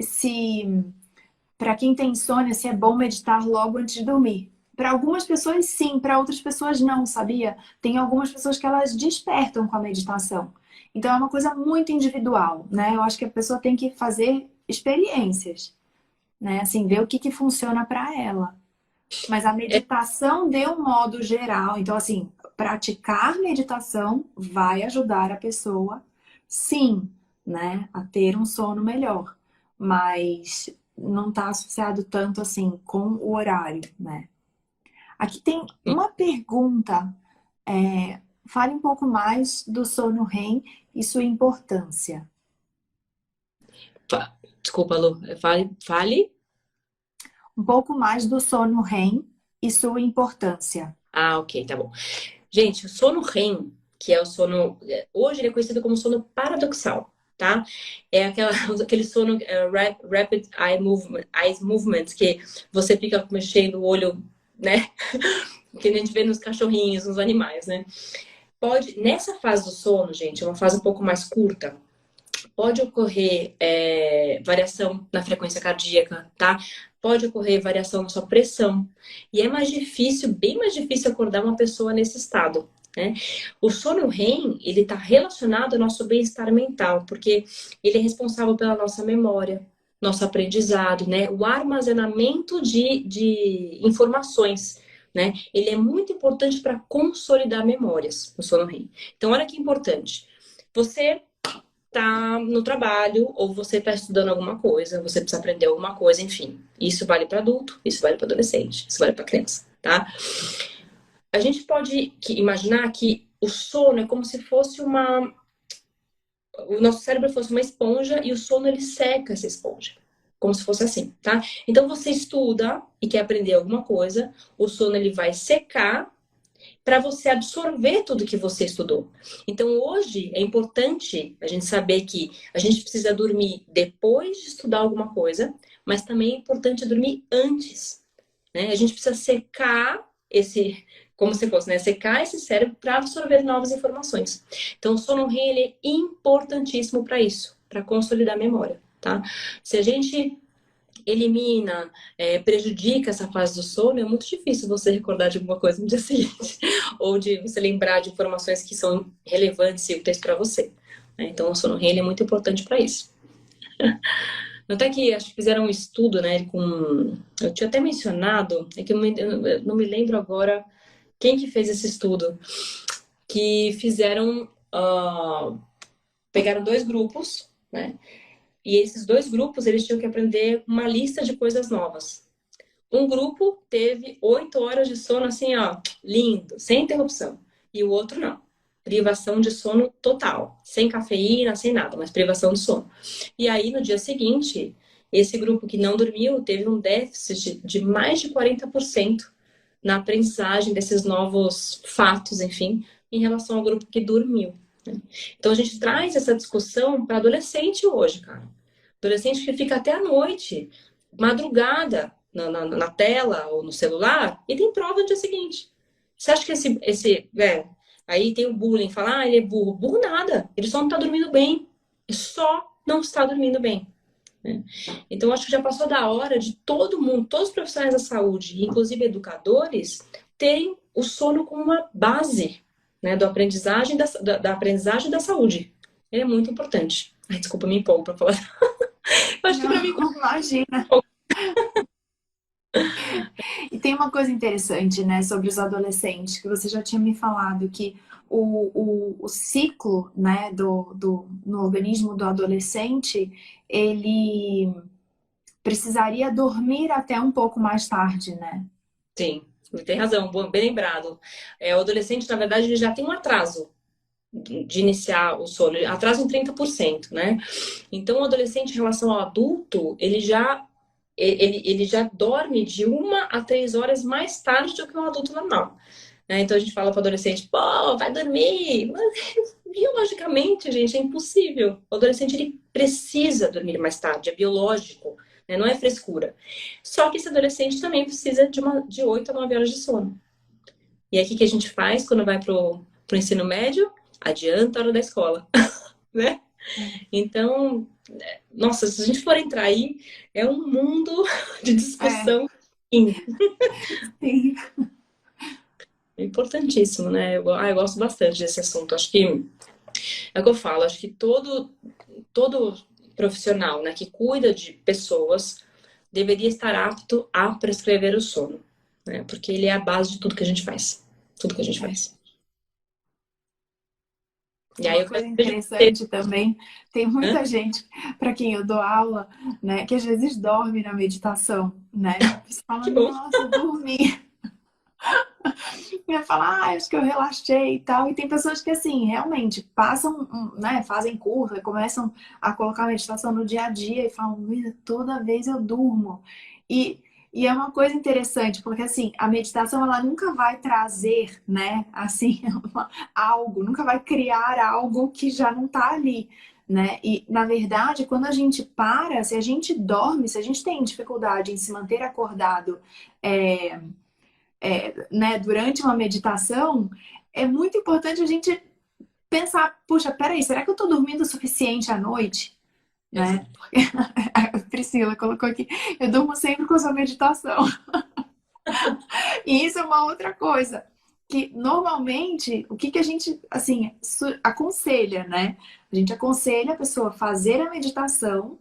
S1: para quem tem insônia, se é bom meditar logo antes de dormir. Para algumas pessoas, sim, para outras pessoas, não, sabia? Tem algumas pessoas que elas despertam com a meditação. Então, é uma coisa muito individual, né? Eu acho que a pessoa tem que fazer experiências, né? Assim, ver o que funciona para ela. Mas a
S2: É,
S1: meditação, de um modo geral, então, assim, praticar meditação vai ajudar a pessoa, sim, né, a ter um sono melhor. Mas não está associado tanto assim com o horário, né? Aqui tem uma pergunta. Fale um pouco mais do sono REM e sua importância.
S2: Desculpa, Lu. Fale.
S1: Um pouco mais do sono REM e sua importância.
S2: Ah, ok, tá bom. Gente, o sono REM, que é o sono. Hoje ele é conhecido como sono paradoxal, tá? É aquele sono rapid eyes movement, que você fica mexendo o olho, né? Que a gente vê nos cachorrinhos, nos animais, né? Nessa fase do sono, gente, é uma fase um pouco mais curta. Pode ocorrer variação na frequência cardíaca, tá? Pode ocorrer variação na sua pressão. E é mais difícil, bem mais difícil acordar uma pessoa nesse estado, né? O sono REM, ele está relacionado ao nosso bem-estar mental, porque ele é responsável pela nossa memória, nosso aprendizado, né? O armazenamento de informações, né? Ele é muito importante para consolidar memórias, o sono REM. Então, olha que importante. Você tá no trabalho ou você tá estudando alguma coisa, você precisa aprender alguma coisa, enfim. Isso vale para adulto, isso vale para adolescente, isso vale para criança, tá? A gente pode imaginar que o sono é como se fosse o nosso cérebro fosse uma esponja e o sono ele seca essa esponja. Como se fosse assim, tá? Então você estuda e quer aprender alguma coisa, o sono ele vai secar para você absorver tudo que você estudou. Então, hoje é importante a gente saber que a gente precisa dormir depois de estudar alguma coisa, mas também é importante dormir antes, né? A gente precisa secar como se fosse, né? Secar esse cérebro para absorver novas informações. Então, o sono REM ele é importantíssimo para isso, para consolidar a memória, tá? Se a gente elimina, prejudica essa fase do sono, é muito difícil você recordar de alguma coisa no dia seguinte. Ou de você lembrar de informações que são relevantes e úteis para você. Então, o sono REM ele é muito importante para isso. Até que acho que fizeram um estudo, né, eu tinha até mencionado, é que eu não me lembro agora quem que fez esse estudo, que fizeram, pegaram 2 grupos, né, e esses 2 grupos eles tinham que aprender uma lista de coisas novas. Um grupo teve 8 horas de sono assim, ó, lindo, sem interrupção, e o outro não. Privação de sono total, sem cafeína, sem nada, mas privação de sono. E aí, no dia seguinte, esse grupo que não dormiu teve um déficit de mais de 40% na aprendizagem desses novos fatos, enfim, em relação ao grupo que dormiu. Né? Então, a gente traz essa discussão para adolescente hoje, cara. Adolescente que fica até a noite, madrugada, na tela ou no celular, e tem prova no dia seguinte. Você acha que aí tem o bullying, fala, ele é burro. Burro nada, ele só não está dormindo bem. Ele só não está dormindo bem. Né? Então, acho que já passou da hora de todo mundo, todos os profissionais da saúde, inclusive educadores, terem o sono como uma base, né, da aprendizagem da aprendizagem da saúde. Ele é muito importante. Ai, desculpa, me empolgo para falar. Eu acho que para mim...
S1: Imagina. E tem uma coisa interessante, né, sobre os adolescentes, que você já tinha me falado, que o ciclo, né, no organismo do adolescente, ele precisaria dormir até um pouco mais tarde, né?
S2: Sim, tem razão, bem lembrado. O adolescente, na verdade, ele já tem um atraso de iniciar o sono, atraso em 30%, né? Então, o adolescente, em relação ao adulto, ele já dorme de 1 a 3 horas mais tarde do que um adulto normal. Né? Então, a gente fala para o adolescente, pô, vai dormir. Mas, biologicamente, gente, é impossível. O adolescente, ele precisa dormir mais tarde, é biológico, né? Não é frescura. Só que esse adolescente também precisa de 8 a 9 horas de sono. E aí, o que a gente faz quando vai pro ensino médio? Adianta a hora da escola, né? Então, nossa, se a gente for entrar aí, é um mundo de discussão.
S1: Sim.
S2: É importantíssimo, né? Eu gosto bastante desse assunto. Acho que é o que eu falo, acho que todo profissional, né, que cuida de pessoas deveria estar apto a prescrever o sono, né? Porque ele é a base de tudo que a gente faz. Tudo que a gente faz. E aí
S1: Uma coisa interessante também, tem muita gente para quem eu dou aula, né, que às vezes dorme na meditação, né? Você fala,
S2: Que bom.
S1: nossa, eu dormi. E vai falar, acho que eu relaxei e tal. E tem pessoas que, assim, realmente passam, né, fazem curso, começam a colocar a meditação no dia a dia e falam, toda vez eu durmo. E é uma coisa interessante, porque, assim, a meditação, ela nunca vai trazer, né, assim, algo, nunca vai criar algo que já não tá ali. Né? E, na verdade, quando a gente para, se a gente dorme, se a gente tem dificuldade em se manter acordado, né, durante uma meditação, é muito importante a gente pensar, puxa, peraí, será que eu tô dormindo o suficiente à noite? Né? Porque a Priscila colocou aqui, eu durmo sempre com a sua meditação. E isso é uma outra coisa, que normalmente, o que a gente, assim, aconselha, né? A gente aconselha a pessoa a fazer a meditação,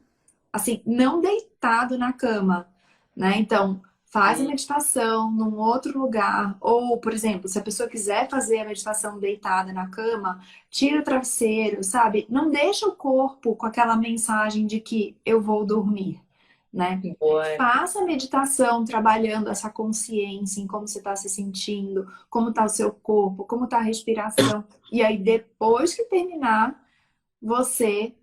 S1: assim, não deitado na cama, né? Então, faz a meditação num outro lugar. Ou, por exemplo, se a pessoa quiser fazer a meditação deitada na cama, tira o travesseiro, sabe? Não deixa o corpo com aquela mensagem de que eu vou dormir, né?
S2: Boa.
S1: Faça a meditação trabalhando essa consciência em como você está se sentindo, como está o seu corpo, como está a respiração. E aí, depois que terminar, você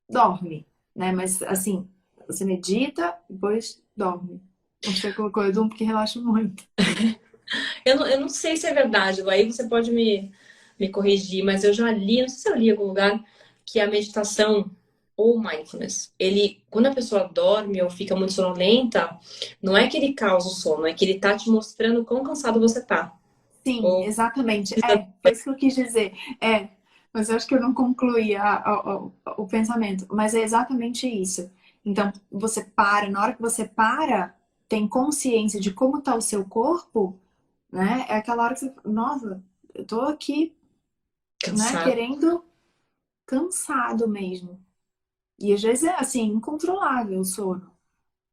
S1: dorme, né? Mas, assim, você medita, depois dorme. Você colocou eu durmo porque relaxa muito.
S2: Eu não sei se é verdade, aí você pode me corrigir, mas eu já li, não sei se eu li em algum lugar, que a meditação ou mindfulness, quando a pessoa dorme ou fica muito sonolenta, não é que ele causa o sono, é que ele tá te mostrando quão cansado você tá.
S1: Sim, exatamente. Foi isso que eu quis dizer. Mas eu acho que eu não concluí o pensamento. Mas é exatamente isso. Então, você para, na hora que você para, tem consciência de como está o seu corpo, né? É aquela hora que você, nossa, eu tô aqui, né,
S2: Cansado.
S1: querendo, cansado mesmo. E às vezes é assim, incontrolável o sono,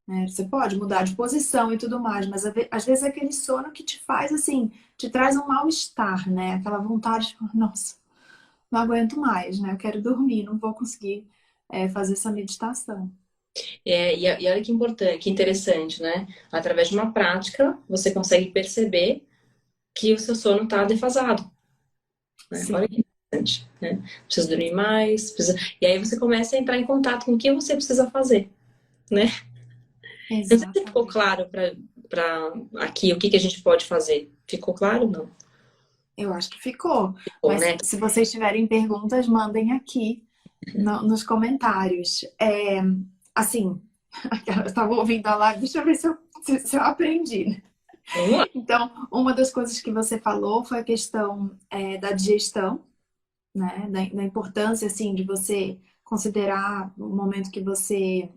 S1: né? Você pode mudar de posição e tudo mais, mas às vezes é aquele sono que te faz assim, te traz um mal-estar, né? Aquela vontade de, nossa, não aguento mais, né? Eu quero dormir, não vou conseguir fazer essa meditação.
S2: E olha que importante, que interessante, né? Através de uma prática, você consegue perceber que o seu sono está defasado, né? Olha
S1: Sim,
S2: que interessante, né? Precisa dormir mais, precisa... E aí você começa a entrar em contato com o que você precisa fazer, né? Não sei se ficou
S1: exatamente.
S2: claro para aqui o que a gente pode fazer. Ficou claro? Não.
S1: Eu acho que ficou.
S2: Ficou,
S1: Mas
S2: né?
S1: se vocês tiverem perguntas, mandem aqui nos comentários. Assim, eu estava ouvindo a live, deixa eu ver se eu aprendi, né?
S2: Vamos lá.
S1: Então, uma das coisas que você falou foi a questão da digestão, né? Da importância, assim, de você considerar o momento que você,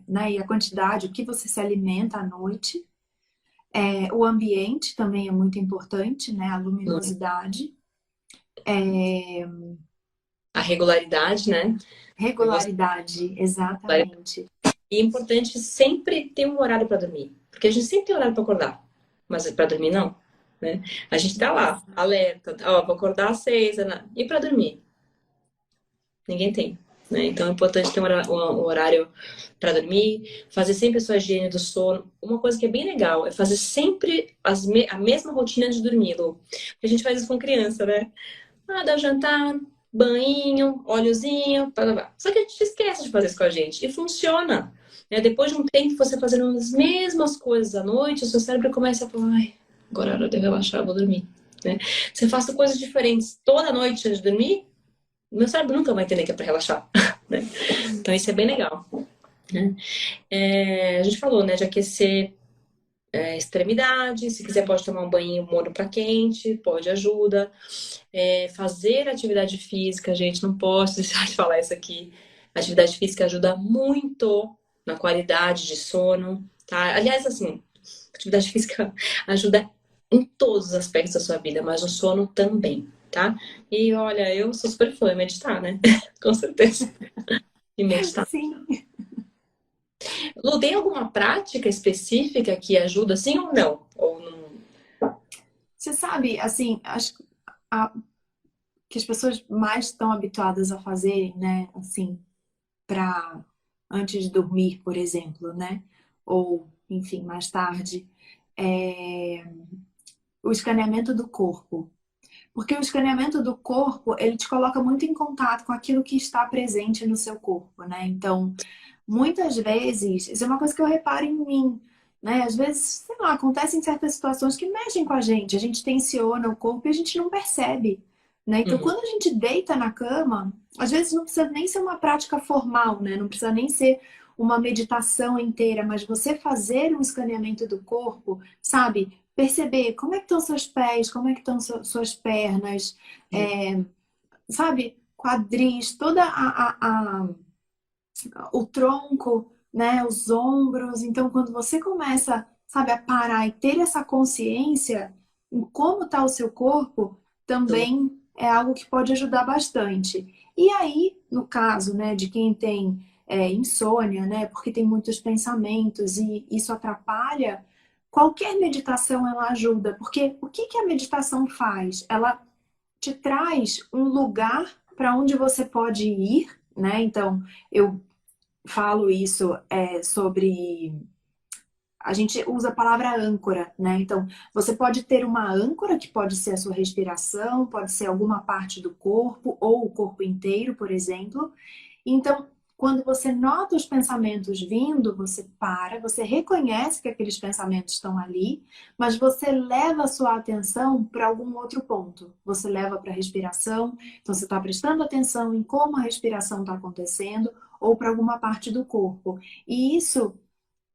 S1: né? E a quantidade, o que você se alimenta à noite. O ambiente também é muito importante, né? A luminosidade. É,
S2: A regularidade, né? E você...
S1: regularidade, exatamente.
S2: E é importante sempre ter um horário para dormir. Porque a gente sempre tem horário para acordar. Mas para dormir, não. Né? A gente tá lá, alerta. Ó, vou acordar às 6. Né? E para dormir? Ninguém tem. Né? Então é importante ter um horário para dormir, fazer sempre a sua higiene do sono. Uma coisa que é bem legal é fazer sempre a mesma rotina de dormir, Lu. A gente faz isso com criança, né? Ah, dá o jantar, banho, óleozinho, blá, blá, blá. Só que a gente esquece de fazer isso com a gente. E funciona. Né? Depois de um tempo, você fazendo as mesmas coisas à noite, o seu cérebro começa a falar, ai, agora é hora de eu relaxar, eu vou dormir. Né? Você faça coisas diferentes toda noite antes de dormir, meu cérebro nunca vai entender que é para relaxar. Né? Então isso é bem legal. Né? A gente falou, né, de aquecer extremidade, se quiser pode tomar um banho morno para quente, pode ajuda. Fazer atividade física, gente, não posso deixar de falar isso aqui. Atividade física ajuda muito na qualidade de sono, tá? Aliás, assim, atividade física ajuda em todos os aspectos da sua vida, mas o sono também, tá? E olha, eu sou super fã de meditar, né? Com certeza. E meditar.
S1: Sim.
S2: Lu, tem alguma prática específica que ajuda assim ou não? Ou não?
S1: Você sabe, assim, acho que as pessoas mais estão habituadas a fazerem, né, assim, para antes de dormir, por exemplo, né? Ou, enfim, mais tarde, é o escaneamento do corpo. Porque o escaneamento do corpo, ele te coloca muito em contato com aquilo que está presente no seu corpo, né? Então, muitas vezes, isso é uma coisa que eu reparo em mim, né? Às vezes, sei lá, acontecem certas situações que mexem com a gente tensiona o corpo e a gente não percebe, né? Então,
S2: Uhum.
S1: quando a gente deita na cama, às vezes não precisa nem ser uma prática formal, né? Não precisa nem ser uma meditação inteira, mas você fazer um escaneamento do corpo, sabe? Perceber como é que estão seus pés, como é que estão suas pernas, é, sabe? Quadris, toda o tronco, né, os ombros. Então, quando você começa, sabe, a parar e ter essa consciência em como está o seu corpo, também é algo que pode ajudar bastante. E aí, no caso, né, de quem tem insônia, né, porque tem muitos pensamentos e isso atrapalha, qualquer meditação ela ajuda, porque o que a meditação faz? Ela te traz um lugar para onde você pode ir, né? Então, eu falo isso sobre. A gente usa a palavra âncora, né? Então, você pode ter uma âncora, que pode ser a sua respiração, pode ser alguma parte do corpo, ou o corpo inteiro, por exemplo. Então, quando você nota os pensamentos vindo, você para, você reconhece que aqueles pensamentos estão ali, mas você leva a sua atenção para algum outro ponto. Você leva para a respiração, então você está prestando atenção em como a respiração está acontecendo, ou para alguma parte do corpo. E isso,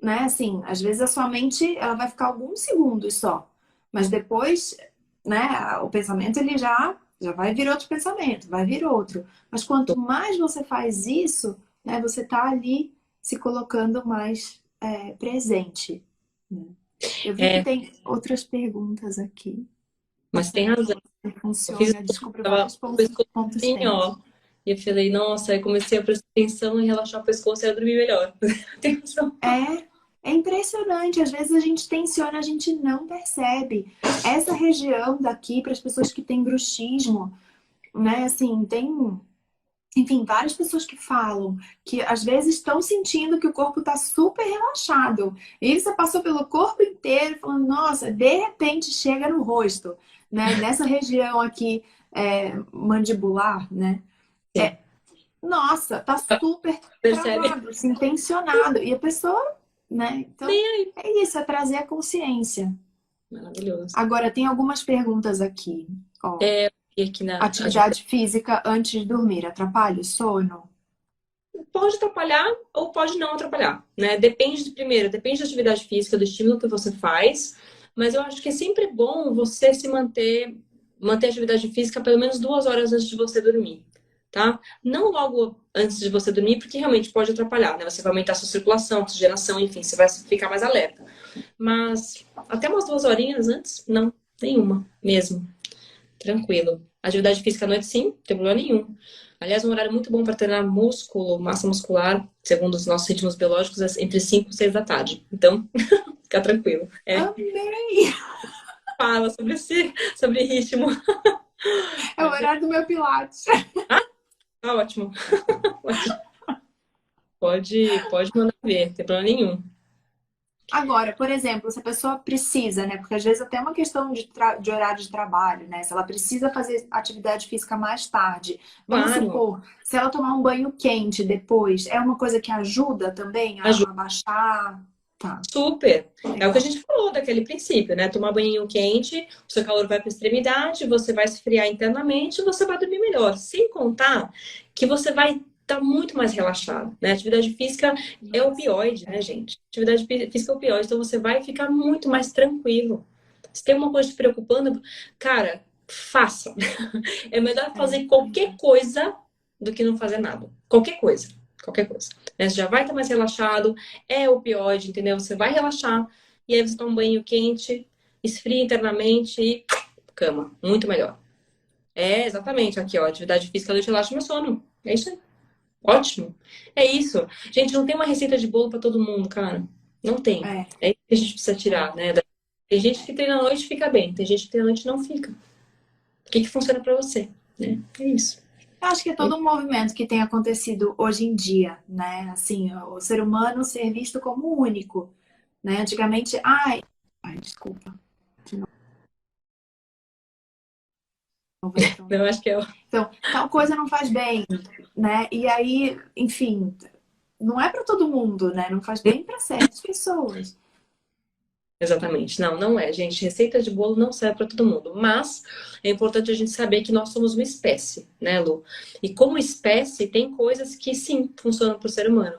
S1: né, assim, às vezes a sua mente ela vai ficar alguns segundos só, mas depois, né, o pensamento ele já vai vir outro pensamento, vai vir outro. Mas quanto mais você faz isso, né, você tá ali se colocando mais presente, né? Eu vi que
S2: É,
S1: tem outras perguntas aqui.
S2: mas tem razão. Eu fiz
S1: Funciona, descobre
S2: tava
S1: vários
S2: com o pescoço
S1: pontos
S2: assim,
S1: tensos.
S2: ó. E eu falei, nossa, aí comecei a prestar atenção e relaxar o pescoço e eu dormi melhor. Tem razão.
S1: É impressionante. Às vezes a gente tensiona, a gente não percebe. Essa região daqui, para as pessoas que têm bruxismo, né? Assim, tem, enfim, várias pessoas que falam que às vezes estão sentindo que o corpo está super relaxado. E você passou pelo corpo inteiro falando, nossa, de repente chega no rosto, né? Nessa região aqui mandibular, né?
S2: Sim.
S1: Nossa, tá super
S2: Percebe?
S1: travado, assim, tensionado. E a pessoa, né? Então,
S2: Nem aí.
S1: é isso, é trazer a consciência.
S2: Maravilhoso.
S1: Agora, tem algumas perguntas aqui. Ó,
S2: E aqui na.
S1: atividade física antes de dormir atrapalha o sono?
S2: Pode atrapalhar ou pode não atrapalhar, né? Depende, primeiro, depende da atividade física, do estímulo que você faz, mas eu acho que é sempre bom você se manter a atividade física pelo menos 2 horas antes de você dormir, tá? Não logo antes de você dormir, porque realmente pode atrapalhar, né? Você vai aumentar a sua circulação, oxigenação, enfim, você vai ficar mais alerta. Mas até umas 2 horinhas antes, não, nenhuma mesmo. Tranquilo. Atividade física à noite, sim, não tem problema nenhum. Aliás, um horário muito bom para treinar músculo, massa muscular, segundo os nossos ritmos biológicos, é entre 5 e 6 da tarde. Então, fica tranquilo.
S1: Amei!
S2: Fala sobre ritmo.
S1: É o horário do meu pilates.
S2: Ah, tá ótimo. Pode mandar ver, não tem problema nenhum.
S1: Agora, por exemplo, se a pessoa precisa, né? Porque às vezes até é uma questão de horário de trabalho, né? Se ela precisa fazer atividade física mais tarde, vamos
S2: Claro,
S1: supor, se ela tomar um banho quente depois, é uma coisa que ajuda também
S2: ajuda
S1: a baixar? Tá,
S2: super. É o que a
S1: legal.
S2: gente falou daquele princípio, né? Tomar banho quente, o seu calor vai para a extremidade, você vai esfriar internamente e você vai dormir melhor. Sem contar que você vai estar muito mais relaxado, né? Atividade física é opioide, né, gente? Atividade física é opioide, então você vai ficar muito mais tranquilo. Se tem uma coisa te preocupando, cara, faça. É melhor fazer qualquer coisa do que não fazer nada. Qualquer coisa. Qualquer coisa. Né? Você já vai estar mais relaxado, é opioide, entendeu? Você vai relaxar e aí você toma um banho quente, esfria internamente e cama. Muito melhor. É, exatamente. Aqui, ó. Atividade física deixa relaxa meu sono. É isso aí. Ótimo. É isso. Gente, não tem uma receita de bolo para todo mundo, cara. Não tem.
S1: É,
S2: É isso que a gente precisa tirar, né? Tem gente que treina à noite e fica bem. Tem gente que treina à noite e não fica. O que funciona para você, né? É isso.
S1: eu acho que é todo um movimento que tem acontecido hoje em dia, né? Assim, o ser humano ser visto como único, né? Antigamente, desculpa, de novo entrou.
S2: Eu acho que é.
S1: Então, tal coisa não faz bem, né? E aí, enfim, não é para todo mundo, né? Não faz bem para certas pessoas.
S2: Exatamente. Não, não é, gente. Receita de bolo não serve para todo mundo. Mas é importante a gente saber que nós somos uma espécie, né, Lu? E como espécie, tem coisas que sim funcionam para o ser humano.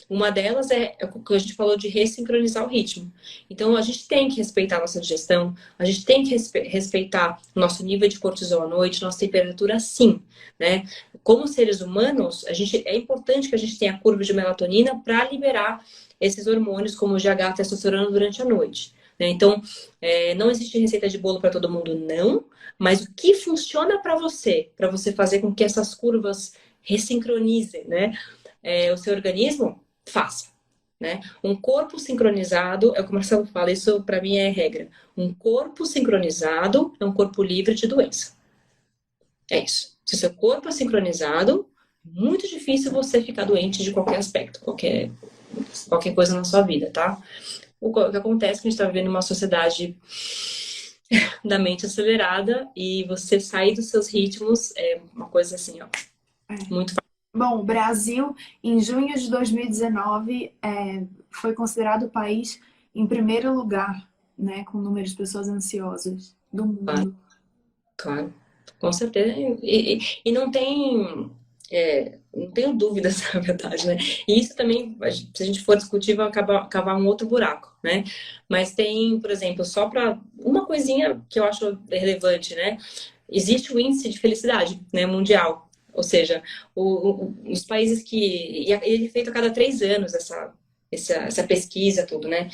S2: Uma delas é o que a gente falou de ressincronizar o ritmo. Então, a gente tem que respeitar a nossa digestão, a gente tem que respeitar o nosso nível de cortisol à noite, nossa temperatura, sim, né? Como seres humanos, é importante que a gente tenha a curva de melatonina para liberar esses hormônios, como o GH, testosterona, durante a noite. Né? Então, não existe receita de bolo para todo mundo, não. Mas o que funciona para você fazer com que essas curvas ressincronizem, né? O seu organismo, faça. Né? Um corpo sincronizado, é o que o Marcelo fala, isso para mim é regra. Um corpo sincronizado é um corpo livre de doença. É isso. Se o seu corpo é sincronizado, muito difícil você ficar doente de qualquer aspecto, qualquer coisa na sua vida, tá? O que acontece é que a gente está vivendo uma sociedade da mente acelerada e você sair dos seus ritmos é uma coisa assim, ó, muito fácil.
S1: Bom, o Brasil, em junho de 2019, foi considerado o país em primeiro lugar, né, com o número de pessoas ansiosas do mundo.
S2: Claro, com certeza. E não tenho dúvidas, na verdade, né? E isso também, se a gente for discutir, vai cavar um outro buraco, né? Mas tem, por exemplo, só para uma coisinha que eu acho relevante, né? Existe o índice de felicidade, né, mundial. Ou seja, os países que... E ele é feito a cada 3 anos, essa pesquisa, tudo, né?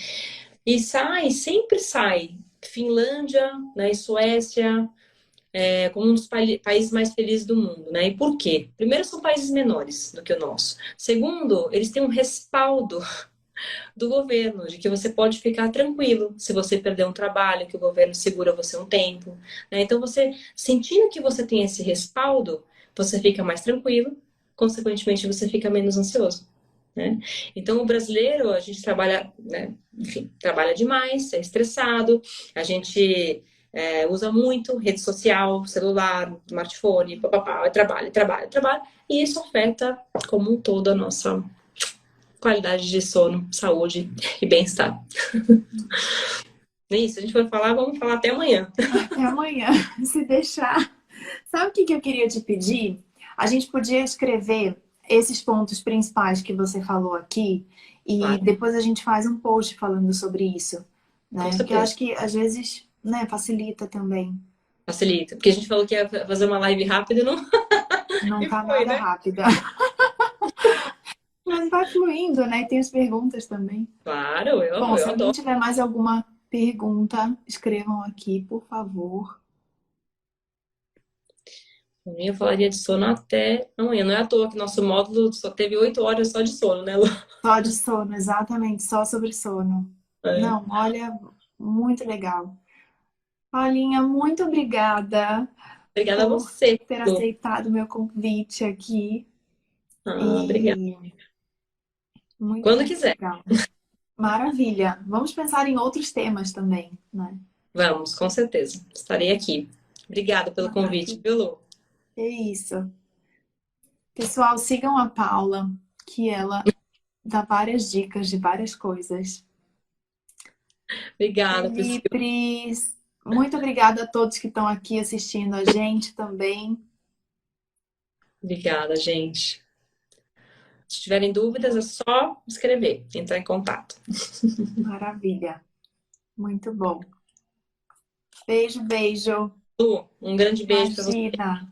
S2: E sempre sai Finlândia, né, e Suécia, como um dos países mais felizes do mundo, né? E por quê? Primeiro, são países menores do que o nosso. Segundo, eles têm um respaldo do governo, de que você pode ficar tranquilo se você perder um trabalho, que o governo segura você um tempo, né? Então, você, sentindo que você tem esse respaldo, você fica mais tranquilo, consequentemente, você fica menos ansioso, né? Então, o brasileiro, a gente trabalha, né? Enfim, trabalha demais, é estressado, a gente usa muito rede social, celular, smartphone, papapá, trabalho, trabalho, trabalho, e isso afeta como um todo a nossa qualidade de sono, saúde e bem-estar. É isso, a gente vai falar, vamos falar até amanhã.
S1: Até amanhã, se deixar. Sabe o que que eu queria te pedir? A gente podia escrever esses pontos principais que você falou aqui e
S2: Claro,
S1: depois a gente faz um post falando sobre isso,
S2: com
S1: né? Porque eu
S2: certeza.
S1: acho que às vezes, né, facilita também.
S2: Facilita. Porque a gente falou que ia fazer uma live rápida e não.
S1: Não
S2: E
S1: tá
S2: foi,
S1: nada
S2: né?
S1: rápida. Mas vai fluindo, né? E tem as perguntas também.
S2: Claro,
S1: Bom,
S2: eu
S1: se alguém
S2: adoro.
S1: tiver mais alguma pergunta, escrevam aqui, por favor.
S2: Eu falaria de sono até amanhã. Não é à toa que nosso módulo só teve 8 horas só de sono, né, Lu?
S1: Só de sono, exatamente, só sobre sono.
S2: É.
S1: Não, olha, muito legal. Paulinha, muito obrigada
S2: Obrigada a
S1: por
S2: você,
S1: ter
S2: Lu.
S1: aceitado o meu convite aqui.
S2: Ah, obrigada.
S1: E muito,
S2: Quando
S1: muito
S2: quiser.
S1: legal. Maravilha. Vamos pensar em outros temas também, né?
S2: Vamos, com certeza. Estarei aqui. Obrigada pelo convite,
S1: Maravilha.
S2: viu, Lu?
S1: É isso. Pessoal, sigam a Paula, que ela dá várias dicas de várias coisas.
S2: Obrigada, Priscila.
S1: Felipe, muito obrigada a todos que estão aqui assistindo a gente também.
S2: Obrigada, gente. Se tiverem dúvidas, é só escrever, entrar em contato.
S1: Maravilha. Muito bom. Beijo, beijo.
S2: Lu, um grande beijo para você.
S1: Imagina.